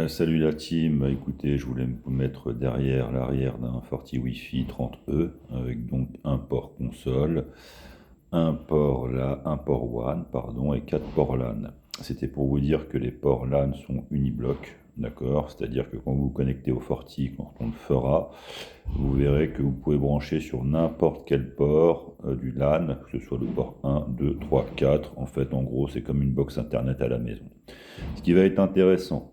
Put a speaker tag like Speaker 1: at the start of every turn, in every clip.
Speaker 1: Salut la team, écoutez, je voulais vous mettre derrière l'arrière d'un Forti Wi-Fi 30E avec donc un port console, un port WAN, pardon, et 4 ports LAN. C'était pour vous dire que les ports LAN sont uniblocs, d'accord? C'est-à-dire que quand vous vous connectez au Forti, quand on le fera, vous verrez que vous pouvez brancher sur n'importe quel port du LAN, que ce soit le port 1, 2, 3, 4. En fait, en gros, c'est comme une box internet à la maison. Ce qui va être intéressant,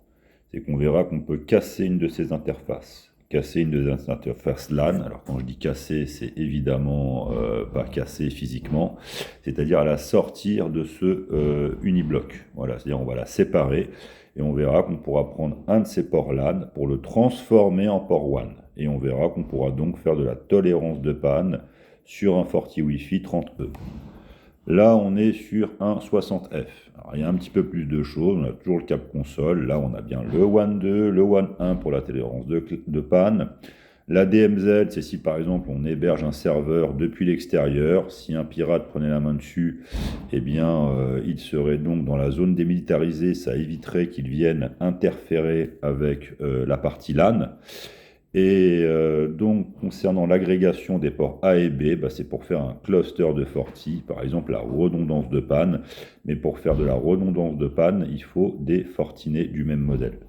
Speaker 1: c'est qu'on verra qu'on peut casser une de ces interfaces. Casser une de ces interfaces LAN. Alors quand je dis casser, c'est évidemment pas casser physiquement, c'est-à-dire à la sortir de ce uniblock. Voilà, c'est-à-dire on va la séparer et on verra qu'on pourra prendre un de ces ports LAN pour le transformer en port WAN. Et on verra qu'on pourra donc faire de la tolérance de panne sur un Forti Wi-Fi 30E. Là, on est sur un 60F. Alors, il y a un petit peu plus de choses. On a toujours le cap console. Là, on a bien le WAN 2, le WAN 1 pour la tolérance de panne. La DMZ, c'est si par exemple on héberge un serveur depuis l'extérieur. Si un pirate prenait la main dessus, eh bien, il serait donc dans la zone démilitarisée. Ça éviterait qu'il vienne interférer avec la partie LAN. Et donc, concernant l'agrégation des ports A et B, c'est pour faire un cluster de Forti, par exemple la redondance de panne. Mais pour faire de la redondance de panne, il faut des Fortinets du même modèle.